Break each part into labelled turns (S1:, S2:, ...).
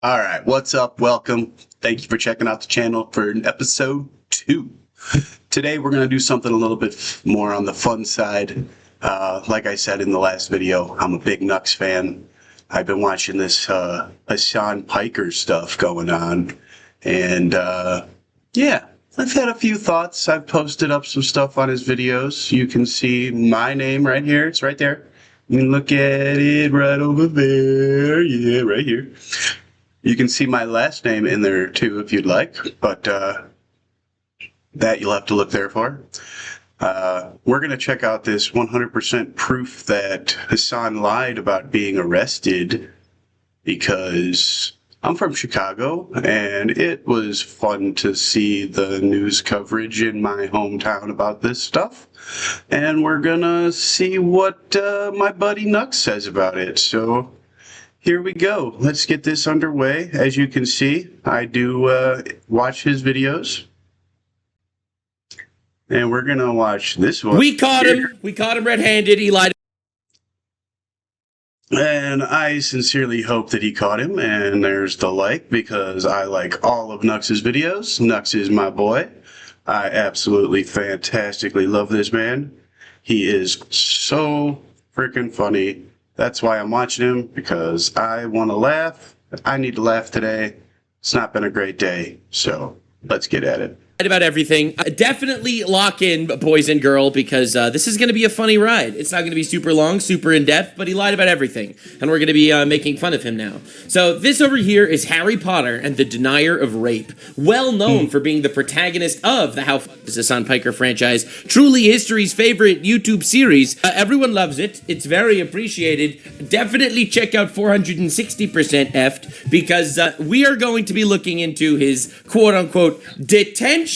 S1: All right, what's up? Welcome. Thank you for checking out the channel for episode 2. Today we're going to do something a little bit more on the fun side. Like I said in the last video, I'm a big Nux fan. I've been watching this Hassan Piker stuff going on. And yeah, I've had a few thoughts. I've posted up some stuff on his videos. You can see my name right here. It's right there. You can look at it right over there. Yeah, right here. You can see my last name in there too if you'd like, but that you'll have to look there for. We're going to check out this 100% proof that Hassan lied about being arrested, because I'm from Chicago and it was fun to see the news coverage in my hometown about this stuff. And we're going to see what my buddy Nux says about it. So here we go. Let's get this underway. As you can see, I do watch his videos. And we're going to watch this one.
S2: We caught him. We caught him red-handed. He lied.
S1: And I sincerely hope that he caught him. And there's the like, because I like all of Nux's videos. Nux is my boy. I absolutely fantastically love this man. He is so freaking funny. That's why I'm watching him, because I want to laugh. I need to laugh today. It's not been a great day, so let's get at it.
S2: About everything. Definitely lock in, boys and girl, because this is going to be a funny ride. It's not going to be super long, super in-depth, but he lied about everything, and we're going to be making fun of him now. So this over here is Harry Potter and the Denier of Rape, well known for being the protagonist of the How F*** Is This on Piker franchise, truly history's favorite YouTube series. Everyone loves it. It's very appreciated. Definitely check out 460% F'd, because we are going to be looking into his quote-unquote detention,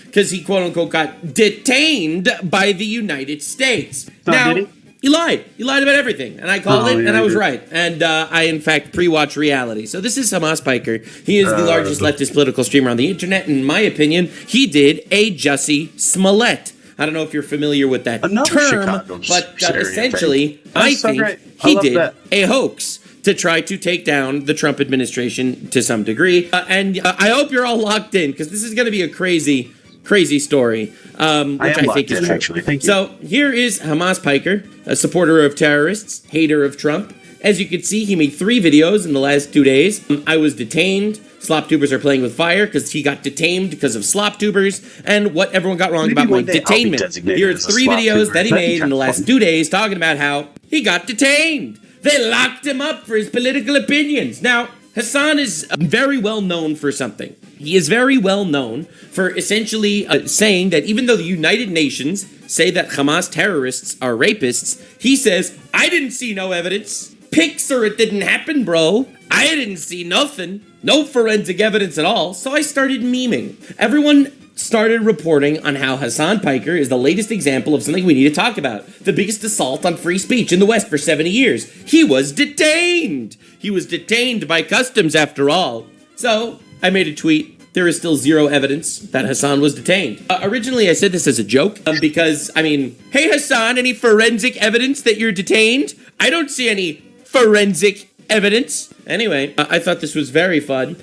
S2: because he quote-unquote got detained by the United States.
S1: Oh,
S2: now,
S1: did
S2: he lied. He lied about everything, and I called it, and I was right. And I, in fact, pre-watched reality. So this is Hamas Piker. He is the largest leftist political streamer on the internet. In my opinion, he did a Jussie Smollett. I don't know if you're familiar with that term, but essentially, I think he did a hoax to try to take down the Trump administration to some degree. And I hope you're all locked in, because this is going to be a crazy, crazy story, which I think is true.
S1: Actually. Thank you.
S2: So here is Hamas Piker, a supporter of terrorists, hater of Trump. As you can see, he made 3 videos in the last 2 days. I was detained. Slop tubers are playing with fire, because he got detained because of slop tubers, and what everyone got wrong about my detainment. Here are 3 videos that he made in the last 2 days talking about how he got detained. They locked him up for his political opinions. Now, Hassan is very well known for something. He is very well known for essentially saying that even though the United Nations say that Hamas terrorists are rapists, he says, I didn't see no evidence. Pics or it didn't happen, bro. I didn't see nothing. No forensic evidence at all. So I started memeing. Everyone started reporting on how Hassan Piker is the latest example of something we need to talk about. The biggest assault on free speech in the West for 70 years. He was detained. He was detained by customs after all. So I made a tweet. There is still 0 evidence that Hassan was detained. Originally, I said this as a joke because, I mean, hey Hassan, any forensic evidence that you're detained? I don't see any forensic evidence. Anyway, I thought this was very fun.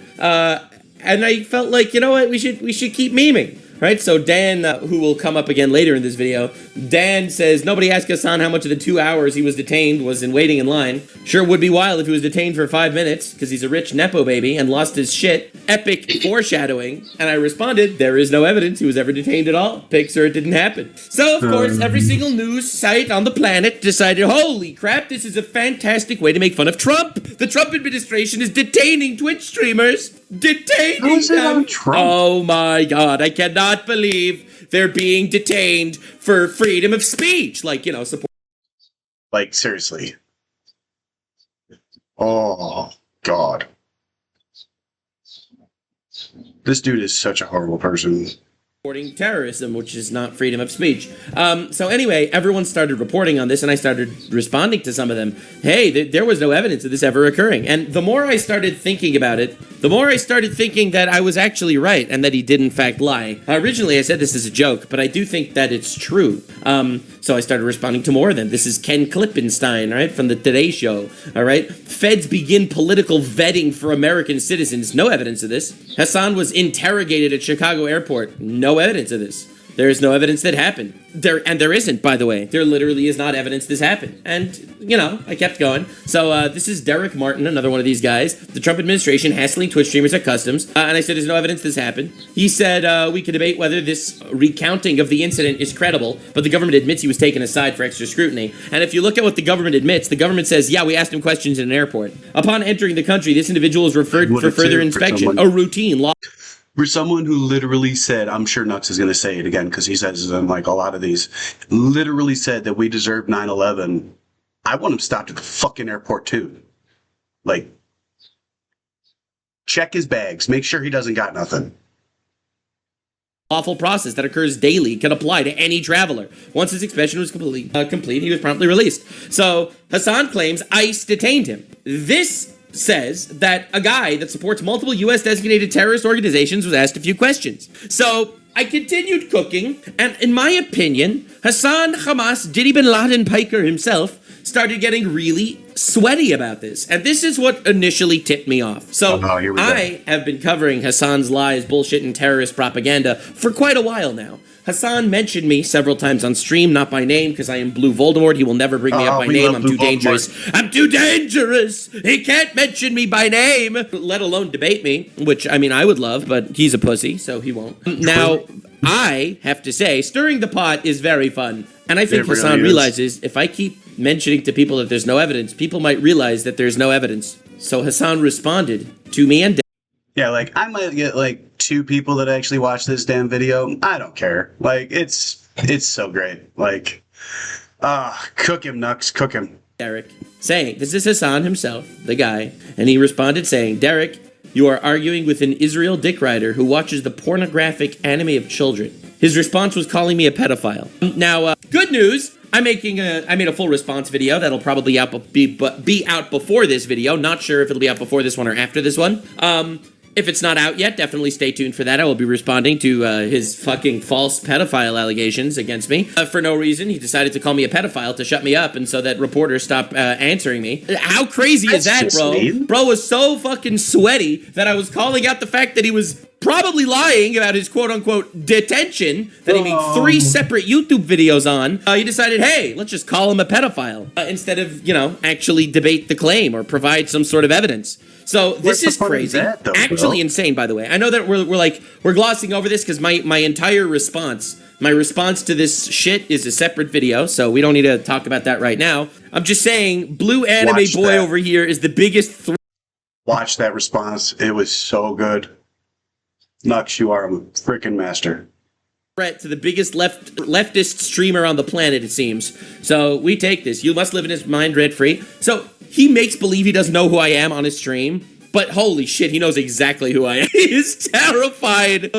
S2: And I felt like, you know what, we should keep memeing, right? So Dan, who will come up again later in this video, Dan says, nobody asked Hassan how much of the 2 hours he was detained was in waiting in line. Sure would be wild if he was detained for 5 minutes, because he's a rich Nepo baby and lost his shit. Epic foreshadowing. And I responded, there is no evidence he was ever detained at all. Pics or it didn't happen. So, of course, every single news site on the planet decided, holy crap, this is a fantastic way to make fun of Trump. The Trump administration is detaining Twitch streamers. Detaining them. Oh my God, I cannot believe they're being detained for freedom of speech. Like, you know, support.
S1: Like, seriously. Oh, God. This dude is such a horrible person.
S2: supporting terrorism, which is not freedom of speech. So anyway, everyone started reporting on this, and I started responding to some of them. Hey, there was no evidence of this ever occurring. And the more I started thinking about it, the more I started thinking that I was actually right and that he did in fact lie. Originally, I said this is a joke, but I do think that it's true. So I started responding to more of them. This is Ken Klippenstein, right, from the Today Show, all right? Feds begin political vetting for American citizens. No evidence of this. Hassan was interrogated at Chicago Airport. No evidence of this. There is no evidence that happened. There isn't, by the way. There literally is not evidence this happened. And, you know, I kept going. So this is Derek Martin, another one of these guys. The Trump administration hassling Twitch streamers at customs. And I said there's no evidence this happened. He said we could debate whether this recounting of the incident is credible, but the government admits he was taken aside for extra scrutiny. And if you look at what the government admits, the government says, yeah, we asked him questions in an airport. Upon entering the country, this individual is referred for further inspection. A routine law.
S1: For someone who literally said, I'm sure Nux is going to say it again because he says it in like a lot of these, literally said that we deserve 9/11. I want him stopped at the fucking airport too. Like, check his bags, make sure he doesn't got nothing.
S2: Lawful process that occurs daily can apply to any traveler. Once his inspection was complete, he was promptly released. So Hassan claims ICE detained him. This says that a guy that supports multiple U.S. designated terrorist organizations was asked a few questions. So I continued cooking, and in my opinion, Hassan, Hamas, Diddy bin Laden, Piker himself started getting really sweaty about this. And this is what initially tipped me off. So I have been covering Hassan's lies, bullshit, and terrorist propaganda for quite a while now. Hassan mentioned me several times on stream, not by name, because I am Blue Voldemort. He will never bring me up by name. I'm too dangerous. I'm too dangerous. He can't mention me by name, let alone debate me, which, I mean, I would love, but he's a pussy, so he won't. Now, I have to say, stirring the pot is very fun. And I think Hassan realizes if I keep mentioning to people that there's no evidence, people might realize that there's no evidence. So Hassan responded to me and
S1: yeah, like, I might get, like, 2 people that actually watch this damn video. I don't care. Like, it's so great. Like, cook him, Nux, cook him.
S2: Derek, saying, this is Hassan himself, the guy, and he responded saying, Derek, you are arguing with an Israel dick rider who watches the pornographic anime of children. His response was calling me a pedophile. Now, good news. I made a full response video that'll probably be out before this video. Not sure if it'll be out before this one or after this one. If it's not out yet, definitely stay tuned for that. I will be responding to his fucking false pedophile allegations against me. For no reason, he decided to call me a pedophile to shut me up and so that reporters stop answering me. How crazy is that, bro? Mean. Bro was so fucking sweaty that I was calling out the fact that he was probably lying about his quote-unquote detention that he made 3 separate YouTube videos on. He decided, hey, let's just call him a pedophile instead of, you know, actually debate the claim or provide some sort of evidence. So this is crazy. Actually insane, by the way. I know that we're glossing over this because my entire response, to this shit is a separate video, so we don't need to talk about that right now. I'm just saying, Blue Anime Boy over here is the biggest.
S1: Watch that response. It was so good. Nux, you are a freaking master.
S2: Threat to the biggest leftist streamer on the planet, it seems. So we take this. You must live in his mind rent-free. So he makes believe he doesn't know who I am on his stream, but holy shit, he knows exactly who I am. He is terrified.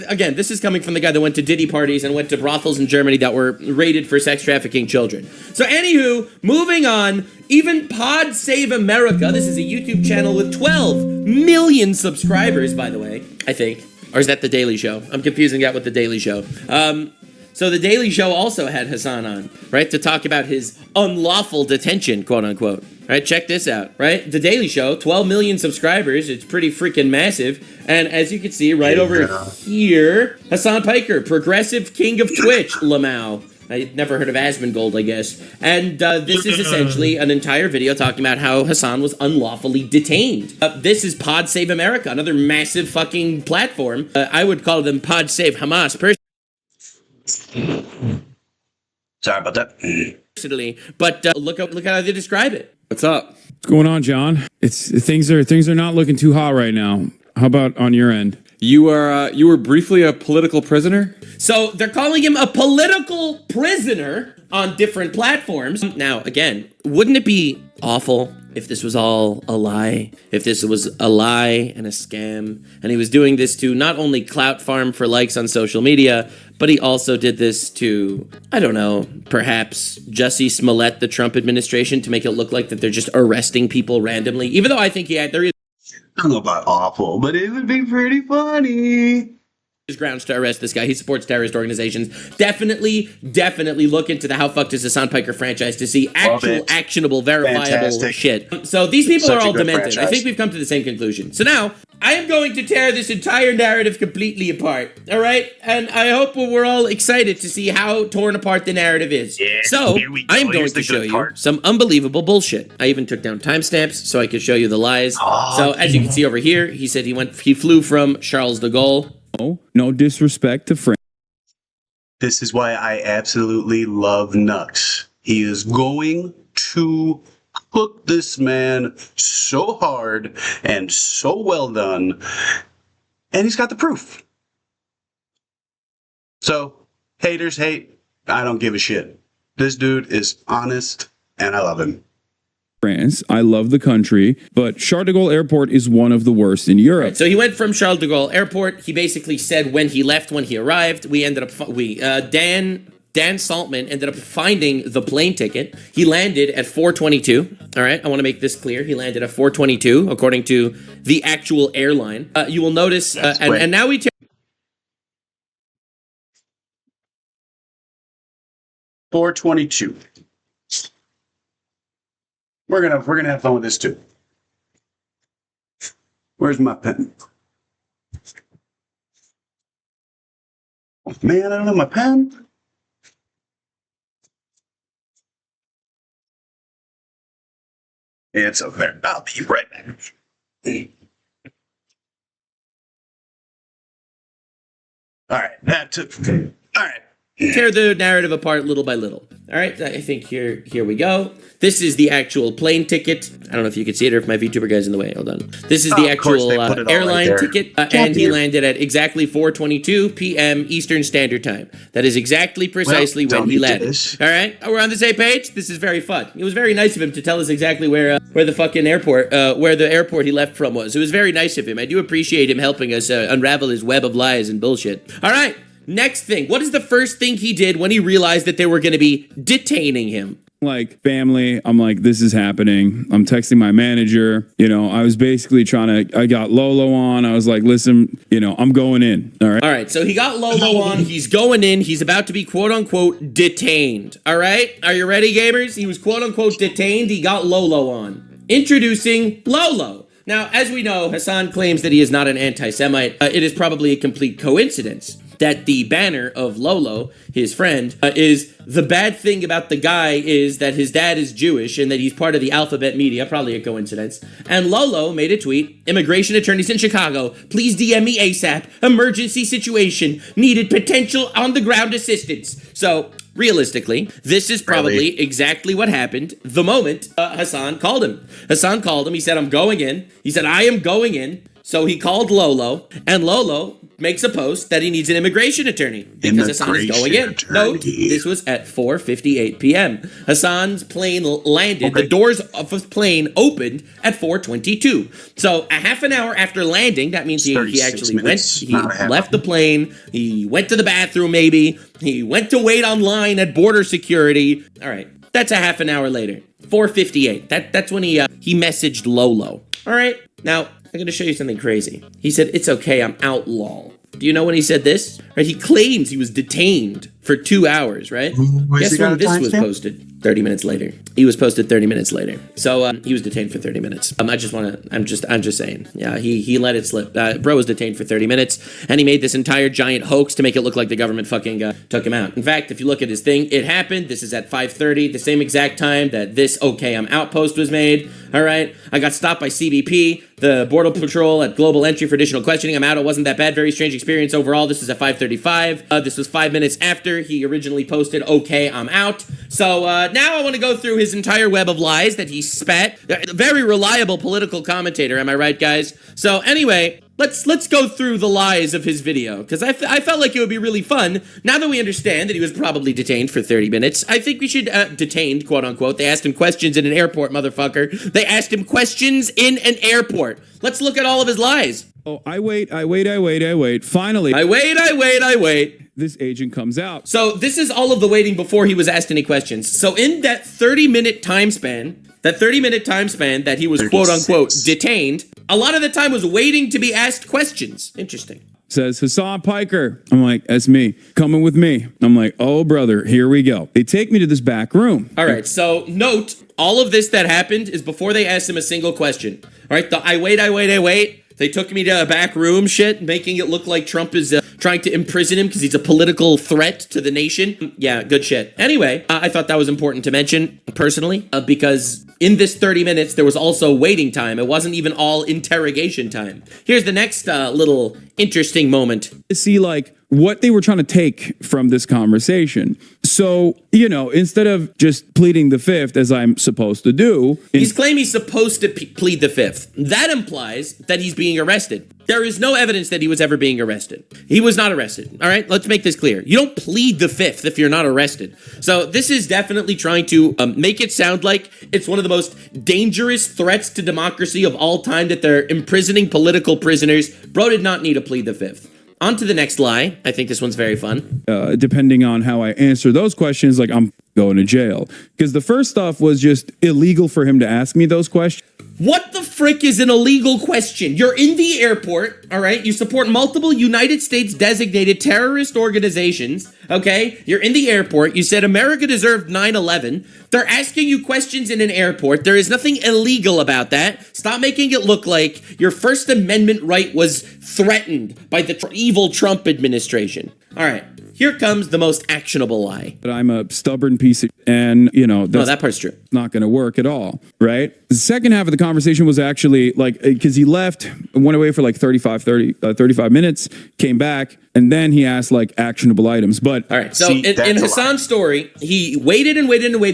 S2: Again, this is coming from the guy that went to Diddy parties and went to brothels in Germany that were raided for sex trafficking children. So anywho, moving on, even Pod Save America, this is a YouTube channel with 12 million subscribers, by the way, I think. Or is that The Daily Show? I'm confusing that with The Daily Show. So The Daily Show also had Hassan on, right, to talk about his unlawful detention, quote unquote. Right, check this out, right? The Daily Show, 12 million subscribers. It's pretty freaking massive. And as you can see right over here, Hassan Piker, progressive king of Twitch, Lamau. I never heard of Asmongold, I guess. And this is essentially an entire video talking about how Hassan was unlawfully detained. This is Pod Save America, another massive fucking platform. I would call them Pod Save Hamas
S1: Sorry about that.
S2: Personally, but look how they describe it.
S3: What's up? What's going on, John? Things are not looking too hot right now. How about on your end?
S4: You were briefly a political prisoner?
S2: So they're calling him a political prisoner on different platforms. Now, again, wouldn't it be awful if this was all a lie, if this was a lie and a scam, and he was doing this to not only clout farm for likes on social media, but he also did this to, I don't know, perhaps Jussie Smollett, the Trump administration, to make it look like that they're just arresting people randomly, even though I think there is
S1: I don't know about awful, but it would be pretty funny.
S2: grounds to arrest this guy. He supports terrorist organizations. Definitely look into the How Fucked is Hassan Piker franchise to see actual, actionable, verifiable
S1: Fantastic.
S2: shit. So these people
S1: Such
S2: are
S1: a
S2: all
S1: good
S2: demented. I
S1: franchise.
S2: think we've come to the same conclusion. So now, I am going to tear this entire narrative completely apart, all right? And I hope we're all excited to see how torn apart the narrative is.
S1: Yeah,
S2: So,
S1: here we go.
S2: I am going
S1: Here's
S2: to
S1: the
S2: show
S1: good
S2: you
S1: part.
S2: some unbelievable bullshit. I even took down timestamps so I could show you the lies.
S1: Oh,
S2: So, as you can see over here, he said he flew from Charles de Gaulle.
S3: No disrespect to France.
S1: This is why I absolutely love Nux. He is going to cook this man so hard and so well done, and he's got the proof. So, haters hate. I don't give a shit. This dude is honest, and I love him.
S3: France. I love the country, but Charles de Gaulle Airport is one of the worst in Europe.
S2: So he went from Charles de Gaulle Airport. He basically said when he left, when he arrived. We ended up Dan Saltman ended up finding the plane ticket. He landed at 4:22. All right, I want to make this clear. He landed at 4:22 according to the actual airline. You will notice, and now we.
S1: 422. We're gonna have fun with this too. Where's my pen? Oh, man, I don't have my pen. It's over there. I'll be right back. All right, that took. All right.
S2: Tear the narrative apart little by little. All right, I think here we go. This is the actual plane ticket. I don't know if you can see it or if my VTuber guy's in the way. Hold on. This is the
S1: Of course,
S2: actual
S1: they put it all
S2: airline
S1: right there.
S2: ticket, and he landed at exactly 4:22 p.m. Eastern Standard Time. That is exactly precisely
S1: Well,
S2: when he
S1: don't need
S2: landed.
S1: this.
S2: All right, we're on the same page. This is very fun. It was very nice of him to tell us exactly where the fucking airport, where the airport he left from was. It was very nice of him. I do appreciate him helping us unravel his web of lies and bullshit. All right. Next thing, what is the first thing he did when he realized that they were going to be detaining him?
S3: Like family, I'm like, this is happening. I'm texting my manager. I was basically I got Lolo on. I was like, listen, I'm going in. All right.
S2: All right, so he got Lolo on. He's going in. He's about to be quote unquote detained. All right, are you ready, gamers? He was quote unquote detained. He got Lolo on. Introducing Lolo. Now, as we know, Hassan claims that he is not an anti-Semite. It is probably a complete coincidence that the banner of Lolo, his friend, is the bad thing about the guy is that his dad is Jewish and that he's part of the alphabet media, probably a coincidence. And Lolo made a tweet, immigration attorneys in Chicago, please DM me ASAP, emergency situation, needed potential on the ground assistance. So, realistically, this is probably exactly what happened the moment Hassan called him. Hassan called him, he said, I'm going in. He said, I am going in. So he called Lolo, and Lolo makes a post that he needs an immigration attorney because Hassan is going in. Note, this was at 4:58 p.m. Hassan's plane landed. The doors of his plane opened at 4:22. So a half an hour after landing, that means he actually left the plane. He went to the bathroom, maybe. He went to wait online at border security. All right, that's a half an hour later. 4:58. That's when he messaged Lolo. All right, now I'm going to show you something crazy. He said, it's okay, I'm outlaw. Do you know when he said this? Right, he claims he was detained for 2 hours, right? Guess when this was posted? 30 minutes later. He was posted 30 minutes later. So he was detained for 30 minutes. I'm just saying. Yeah, he let it slip. Bro was detained for 30 minutes, and he made this entire giant hoax to make it look like the government fucking took him out. In fact, if you look at his thing, it happened. This is at 5:30, the same exact time that this okay, I'm out post was made. All right. I got stopped by CBP, the Border Patrol at Global Entry for additional questioning. I'm out. It wasn't that bad. Very strange experience overall. This is at 5:35. This was 5 minutes after he originally posted, okay, I'm out. So now I want to go through his entire web of lies that he spat. Very reliable political commentator. Am I right, guys? So anyway, let's go through the lies of his video, because I felt like it would be really fun. Now that we understand that he was probably detained for 30 minutes, I think we should, detained, quote unquote. They asked him questions in an airport, motherfucker. They asked him questions in an airport. Let's look at all of his lies.
S3: Oh, I wait. Finally,
S2: I wait.
S3: this agent comes out.
S2: So this is all of the waiting before he was asked any questions. So in that 30-minute time span, that he was, quote unquote, detained, a lot of the time was waiting to be asked questions. Interesting.
S3: Says Hassan Piker. I'm like, that's me. Coming with me. I'm like, oh, brother, here we go. They take me to this back room.
S2: All right, so note, all of this that happened is before they asked him a single question. All right, the I wait. They took me to a back room shit, making it look like Trump is trying to imprison him because he's a political threat to the nation. Yeah, good shit. Anyway, I thought that was important to mention personally, because in this 30 minutes, there was also waiting time. It wasn't even all interrogation time. Here's the next little interesting moment.
S3: To see like what they were trying to take from this conversation. So, you know, instead of just pleading the fifth as I'm supposed to do.
S2: He's claiming he's supposed to plead the fifth. That implies that he's being arrested. There is no evidence that he was ever being arrested. He was not arrested. All right, let's make this clear. You don't plead the fifth if you're not arrested. So this is definitely trying to make it sound like it's one of the most dangerous threats to democracy of all time that they're imprisoning political prisoners. Bro did not need to plead the fifth. On to the next lie. I think this one's very fun.
S3: Depending on how I answer those questions, like I'm going to jail. Because the first stuff was just illegal for him to ask me those questions.
S2: What the frick is an illegal question? You're in the airport, all right? You support multiple United States designated terrorist organizations, okay? You're in the airport. You said America deserved 9/11. They're asking you questions in an airport. There is nothing illegal about that. Stop making it look like your First Amendment right was threatened by the evil Trump administration. All right. Here comes the most actionable lie.
S3: But I'm a stubborn piece of, and you know,
S2: no, that part's true.
S3: Not going to work at all, right? The second half of the conversation was actually like, because he left, went away for like 35 minutes, came back, and then he asked like actionable items. But
S2: all right, so in Hassan's story, he waited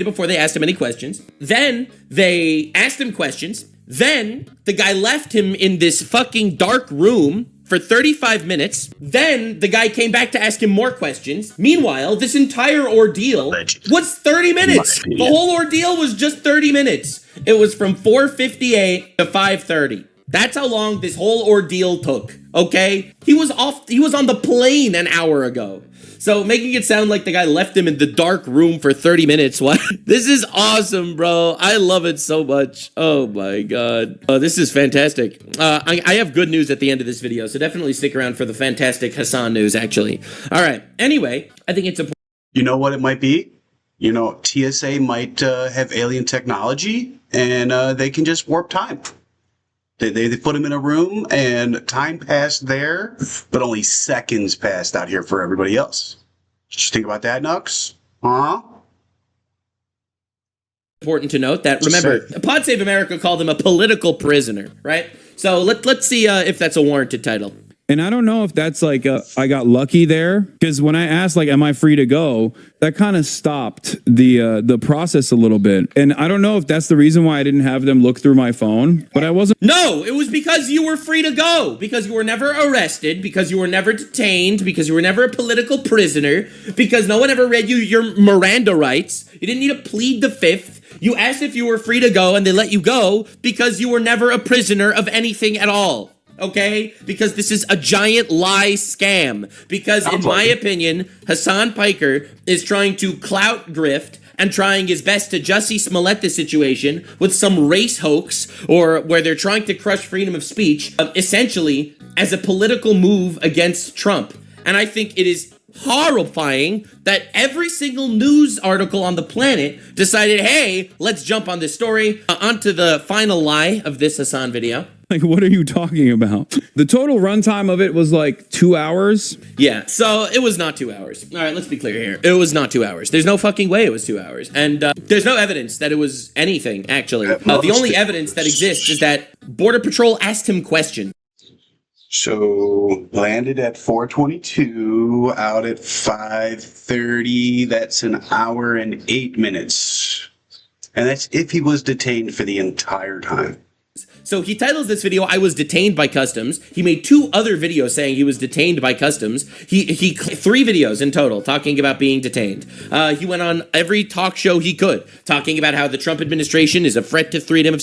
S2: before they asked him any questions. Then they asked him questions. Then the guy left him in this fucking dark room for 35 minutes. Then the guy came back to ask him more questions. Meanwhile, this entire ordeal was 30 minutes. The whole ordeal was just 30 minutes. It was from 4:58 to 5:30. That's how long this whole ordeal took, okay? He was on the plane an hour ago. So making it sound like the guy left him in the dark room for 30 minutes. What? This is awesome, bro. I love it so much. Oh my God. Oh, this is fantastic. I have good news at the end of this video, so definitely stick around for the fantastic Hassan news, actually. All right. Anyway, I think it's important.
S1: You know what it might be? You know, TSA might have alien technology, and they can just warp time. They put him in a room, and time passed there, but only seconds passed out here for everybody else. Did you think about that, Nux? Huh?
S2: Important to note that, remember, Pod Save America called him a political prisoner, right? So let's see if that's a warranted title.
S3: And I don't know if that's like I got lucky there, because when I asked like, am I free to go? That kind of stopped the process a little bit. And I don't know if that's the reason why I didn't have them look through my phone, but I wasn't.
S2: No, it was because you were free to go, because you were never arrested, because you were never detained, because you were never a political prisoner, because no one ever read you your Miranda rights. You didn't need to plead the fifth. You asked if you were free to go and they let you go because you were never a prisoner of anything at all. Okay? Because this is a giant lie scam. Because in my opinion, Hassan Piker is trying to clout grift and trying his best to Jussie Smollett the situation with some race hoax, or where they're trying to crush freedom of speech, essentially as a political move against Trump. And I think it is horrifying that every single news article on the planet decided, hey, let's jump on this story. Onto the final lie of this Hassan video.
S3: Like, what are you talking about? The total runtime of it was like 2 hours.
S2: Yeah, so it was not 2 hours. All right, let's be clear here. It was not 2 hours. There's no fucking way it was 2 hours. And there's no evidence that it was anything, actually. The only evidence that exists is that Border Patrol asked him questions.
S1: So landed at 4:22, out at 5:30. That's an hour and 8 minutes. And that's if he was detained for the entire time.
S2: So he titles this video, "I was detained by customs." He made 2 other videos saying he was detained by customs. He 3 videos in total talking about being detained. He went on every talk show he could, talking about how the Trump administration is a threat to freedom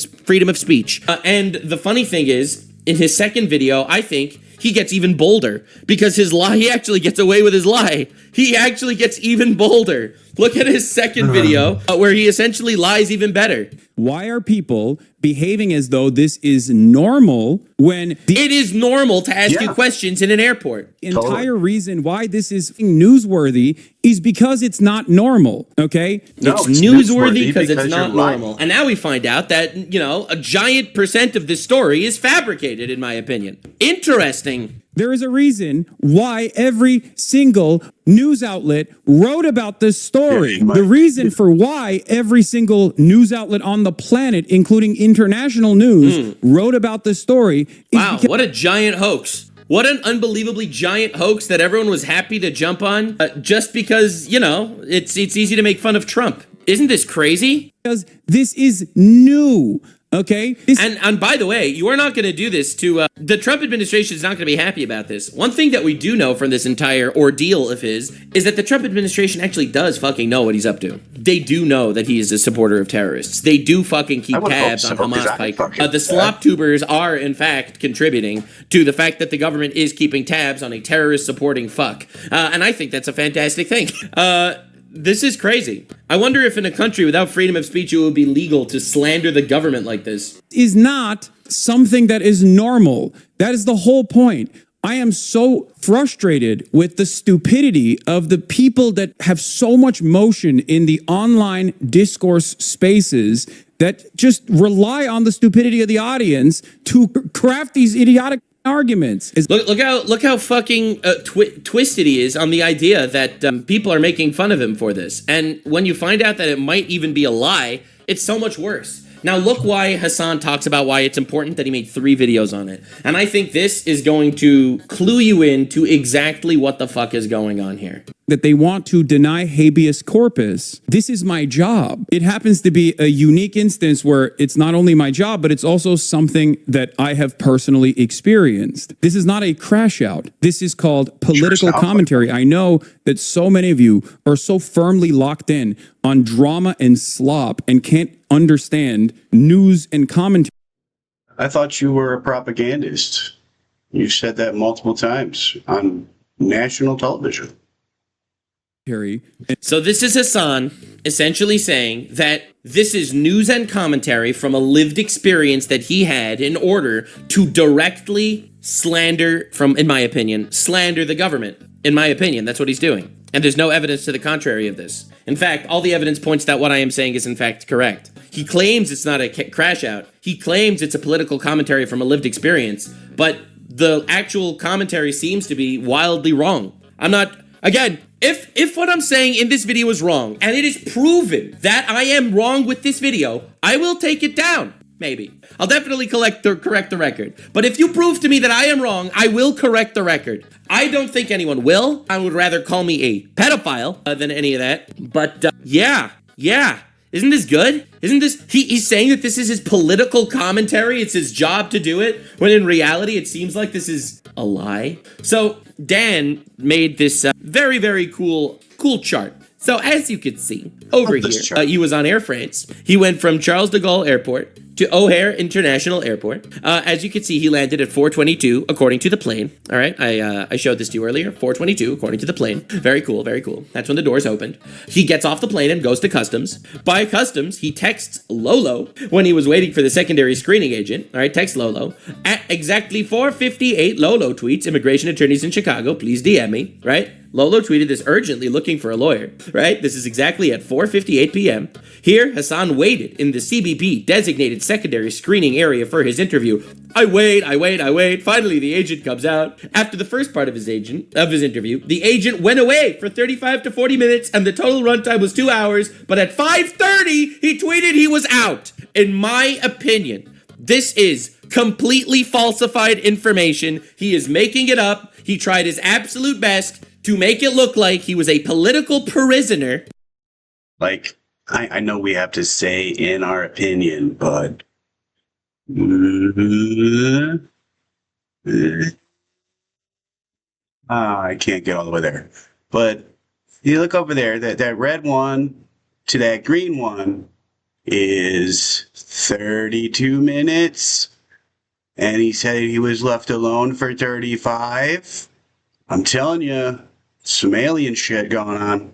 S2: of speech. And the funny thing is, in his second video, I think he gets even bolder because he actually gets away with his lie. He actually gets even bolder. Look at his second video where he essentially lies even better.
S3: Why are people behaving as though this is normal when
S2: It is normal to ask you questions in an airport.
S3: entire reason why this is newsworthy is because it's not normal, okay?
S1: No,
S2: It's newsworthy because
S1: because
S2: it's not
S1: you're lying.
S2: normal. And now we find out that, a giant percent of this story is fabricated, in my opinion. Interesting.
S3: There is a reason why every single news outlet wrote about this story.
S1: Yeah,
S3: The reason for why every single news outlet on the planet, including international news, wrote about this story is
S2: Wow, what a giant hoax. What an unbelievably giant hoax that everyone was happy to jump on just because, it's easy to make fun of Trump. Isn't this crazy?
S3: because this is new. Okay.
S2: And by the way, you are not going to do this to the Trump administration is not going to be happy about this. One thing that we do know from this entire ordeal of his is that the Trump administration actually does fucking know what he's up to. They do know that he is a supporter of terrorists. They do fucking keep tabs on Hamas Piker. The slop tubers are in fact contributing to the fact that the government is keeping tabs on a terrorist supporting fuck. And I think that's a fantastic thing. This is crazy. I wonder if in a country without freedom of speech, it would be legal to slander the government like this.
S3: Is not something that is normal. That is the whole point. I am so frustrated with the stupidity of the people that have so much motion in the online discourse spaces that just rely on the stupidity of the audience to craft these idiotic arguments.
S2: Look how fucking twisted he is on the idea that people are making fun of him for this. And when you find out that it might even be a lie, it's so much worse. Now look why Hassan talks about why it's important that he made 3 videos on it. And I think this is going to clue you in to exactly what the fuck is going on here.
S3: That they want to deny habeas corpus. This is my job. It happens to be a unique instance where it's not only my job, but it's also something that I have personally experienced. This is not a crash out. This is called political commentary. I know that so many of you are so firmly locked in on drama and slop and can't understand news and commentary.
S1: I thought you were a propagandist. You said that multiple times on national television.
S2: So this is Hassan essentially saying that this is news and commentary from a lived experience that he had in order to directly slander, in my opinion, slander the government. In my opinion, that's what he's doing. And there's no evidence to the contrary of this. In fact, all the evidence points that what I am saying is in fact correct. He claims it's not a crash out. He claims it's a political commentary from a lived experience, but the actual commentary seems to be wildly wrong. Again, if what I'm saying in this video is wrong, and it is proven that I am wrong with this video, I will take it down. Maybe. I'll definitely correct the record. But if you prove to me that I am wrong, I will correct the record. I don't think anyone will. I would rather call me a pedophile than any of that. But yeah. Isn't this good? Isn't this... He's saying that this is his political commentary. It's his job to do it. When in reality, it seems like this is a lie. So Dan made this very, very cool chart. So as you can see over here, he was on Air France. He went from Charles de Gaulle Airport to O'Hare International Airport. As you can see, he landed at 4:22 according to the plane. All right, I showed this to you earlier. 4:22 according to the plane. Very cool, very cool. That's when the doors opened. He gets off the plane and goes to customs. By customs, he texts Lolo when he was waiting for the secondary screening agent. All right, text Lolo at exactly 4:58. Lolo tweets, "Immigration attorneys in Chicago, please DM me." Right. Lolo tweeted this urgently looking for a lawyer, right? This is exactly at 4:58 p.m. Here, Hassan waited in the CBP designated secondary screening area for his interview. I wait. Finally, the agent comes out. After the first part of his interview, the agent went away for 35 to 40 minutes and the total runtime was 2 hours. But at 5:30, he tweeted he was out. In my opinion, this is completely falsified information. He is making it up. He tried his absolute best to make it look like he was a political prisoner.
S1: Like, I know we have to say in our opinion, but I can't get all the way there. But you look over there, that red one to that green one is 32 minutes. And he said he was left alone for 35. I'm telling you, some alien shit going on.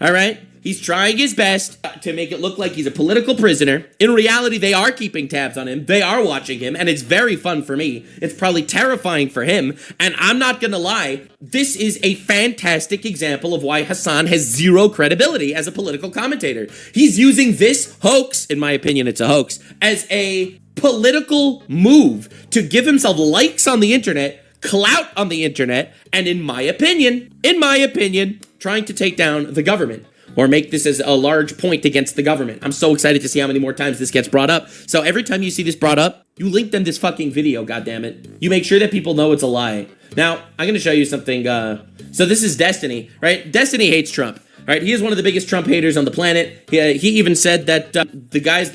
S2: All right? He's trying his best to make it look like he's a political prisoner. In reality, they are keeping tabs on him. They are watching him, and it's very fun for me. It's probably terrifying for him, and I'm not gonna lie, this is a fantastic example of why Hassan has zero credibility as a political commentator. He's using this hoax, in my opinion it's a hoax, as a political move to give himself likes on the internet, clout on the internet, and in my opinion, trying to take down the government or make this as a large point against the government. I'm so excited to see how many more times this gets brought up. So every time you see this brought up, you link them this fucking video, goddammit. You make sure that people know it's a lie. Now, I'm gonna show you something. So this is Destiny, right? Destiny hates Trump. Right, he is one of the biggest Trump haters on the planet. He even said that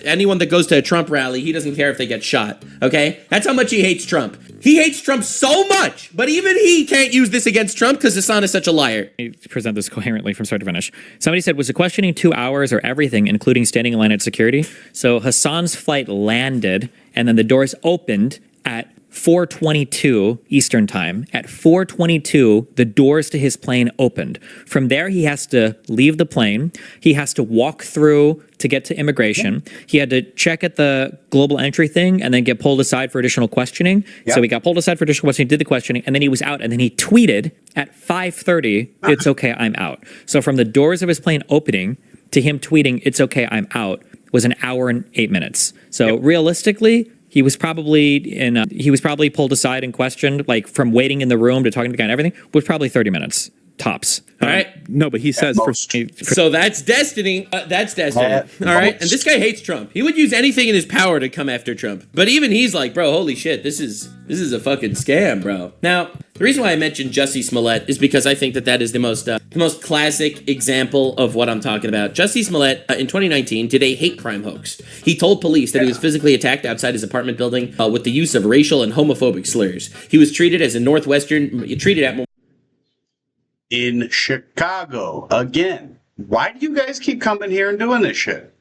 S2: anyone that goes to a Trump rally, he doesn't care if they get shot. Okay, that's how much he hates Trump. He hates Trump so much, but even he can't use this against Trump because Hassan is such a liar.
S5: Present this coherently from start to finish. Somebody said, was the questioning 2 hours or everything, including standing in line at security? So Hassan's flight landed, and then the doors opened at 4:22 Eastern Time. At 4:22, the doors to his plane opened. From there, he has to leave the plane. He has to walk through to get to immigration. He had to check at the global entry thing and then get pulled aside for additional questioning. So he got pulled aside for additional questioning, did the questioning, and then he was out. And then he tweeted at 5:30, "It's okay, I'm out." So from the doors of his plane opening to him tweeting, "It's okay, I'm out," was an hour and 8 minutes. So realistically, he was probably pulled aside and questioned, like from waiting in the room to talking to the guy and everything, was probably 30 minutes tops.
S2: All right.
S3: No, but he says
S2: So that's Destiny. That's Destiny. All right. And this guy hates Trump. He would use anything in his power to come after Trump. But even he's like, bro, holy shit, this is a fucking scam, bro. Now, the reason why I mentioned Jussie Smollett is because I think that is the most classic example of what I'm talking about. Jussie Smollett in 2019 did a hate crime hoax. He told police that he was physically attacked outside his apartment building with the use of racial and homophobic slurs. He was treated at
S1: In Chicago again. Why do you guys keep coming here and doing this shit?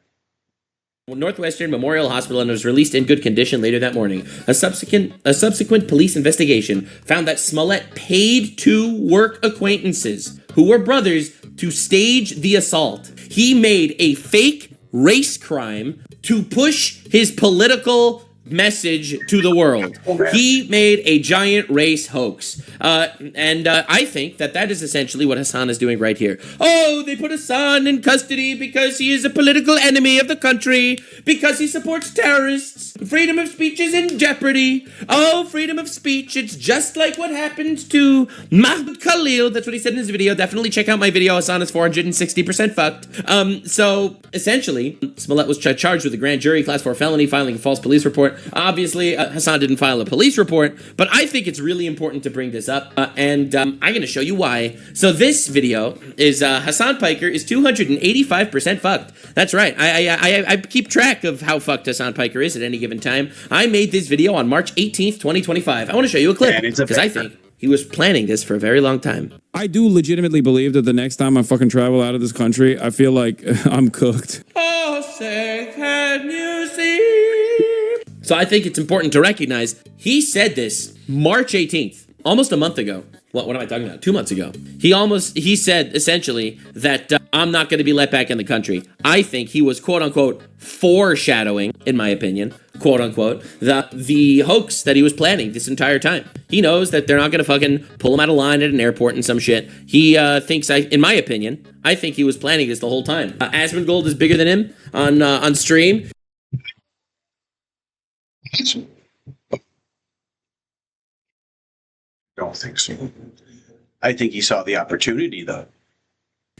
S2: Northwestern Memorial Hospital and was released in good condition later that morning. A subsequent police investigation found that Smollett paid 2 work acquaintances who were brothers to stage the assault. He made a fake race crime to push his political message to the world. He made a giant race hoax. And I think that is essentially what Hassan is doing right here. Oh, they put Hassan in custody because he is a political enemy of the country, because he supports terrorists. Freedom of speech is in jeopardy. Oh, freedom of speech. It's just like what happened to Mahmoud Khalil. That's what he said in his video. Definitely check out my video. Hassan is 460% fucked. So essentially, Smollett was charged with a grand jury class 4 felony, filing a false police report. Obviously, Hassan didn't file a police report, but I think it's really important to bring this up, and I'm going to show you why. So this video is Hassan Piker is 285% fucked. That's right. I keep track of how fucked Hassan Piker is at any given time. I made this video on March 18th, 2025. I want to show you a clip, because I think he was planning this for a very long time.
S3: I do legitimately believe that the next time I fucking travel out of this country, I feel like I'm cooked.
S2: Oh, say, can you see? So I think it's important to recognize he said this March 18th, almost a month ago. What am I talking about? 2 months ago. He said essentially that I'm not going to be let back in the country. I think he was quote unquote foreshadowing, in my opinion, quote unquote, the hoax that he was planning this entire time. He knows that they're not going to fucking pull him out of line at an airport and some shit. He thinks, in my opinion, I think he was planning this the whole time. Asmongold is bigger than him on stream.
S1: Don't think so. I think he saw the opportunity, though.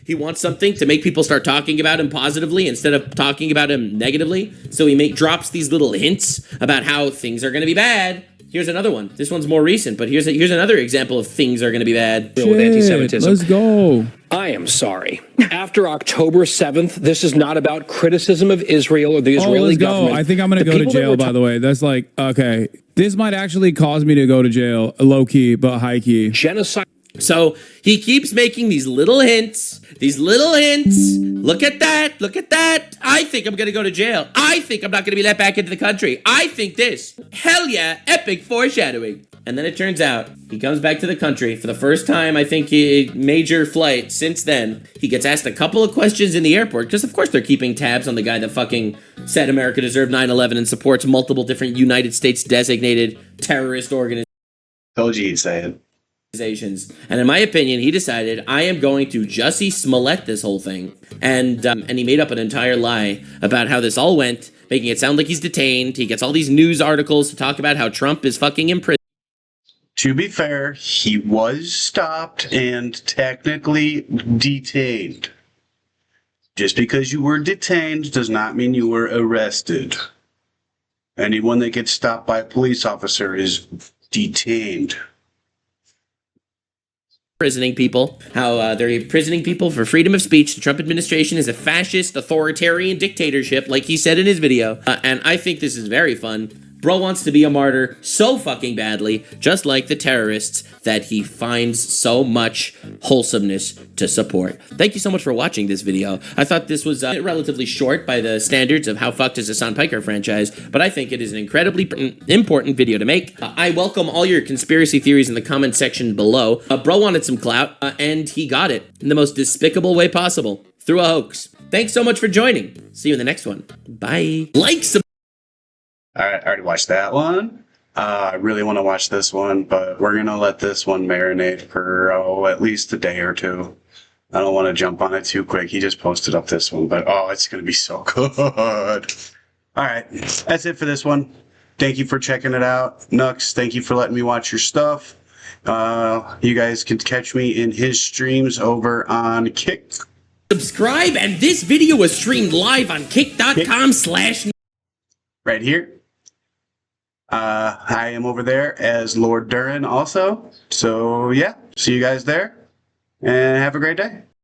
S2: He wants something to make people start talking about him positively instead of talking about him negatively. So he drops these little hints about how things are going to be bad. Here's another one. This one's more recent, but here's another example of things are going to be bad.
S3: Shit,
S6: with anti-Semitism.
S3: let's go.
S6: I am sorry. After October 7th, this is not about criticism of Israel or the
S3: Oh,
S6: Israeli
S3: let's go.
S6: government.
S3: I think I'm going to go to
S6: people that
S3: jail,
S6: were
S3: by the way. That's like, okay. This might actually cause me to go to jail, low key, but high key.
S6: genocide.
S2: So he keeps making these little hints. Look at that. Look at that. I think I'm going to go to jail. I think I'm not going to be let back into the country. I think this. Hell yeah. Epic foreshadowing. And then it turns out he comes back to the country for the first time, I think, major flight since then. He gets asked a couple of questions in the airport because, of course, they're keeping tabs on the guy that fucking said America deserved 9/11 and supports multiple different United States designated terrorist organizations.
S1: Told you he'd say it.
S2: And in my opinion, he decided, I am going to Jussie Smollett this whole thing. And he made up an entire lie about how this all went, making it sound like he's detained. He gets all these news articles to talk about how Trump is fucking in prison.
S1: To be fair, he was stopped and technically detained. Just because you were detained does not mean you were arrested. Anyone that gets stopped by a police officer is detained.
S2: Imprisoning people, how they're imprisoning people for freedom of speech. The Trump administration is a fascist, authoritarian dictatorship, like he said in his video. And I think this is very fun. Bro wants to be a martyr so fucking badly, just like the terrorists that he finds so much wholesomeness to support. Thank you so much for watching this video. I thought this was relatively short by the standards of how fucked is Hassan Piker franchise, but I think it is an incredibly important video to make. I welcome all your conspiracy theories in the comment section below. Bro wanted some clout, and he got it in the most despicable way possible, through a hoax. Thanks so much for joining. See you in the next one. Bye. Like,
S1: All right, I already watched that one. I really want to watch this one, but we're going to let this one marinate for, at least a day or two. I don't want to jump on it too quick. He just posted up this one, but it's going to be so good. All right, that's it for this one. Thank you for checking it out. Nux, thank you for letting me watch your stuff. You guys can catch me in his streams over on Kick.
S2: subscribe, and this video was streamed live on kick.com/
S1: right here. I am over there as Lord Durin also. So yeah, see you guys there and have a great day.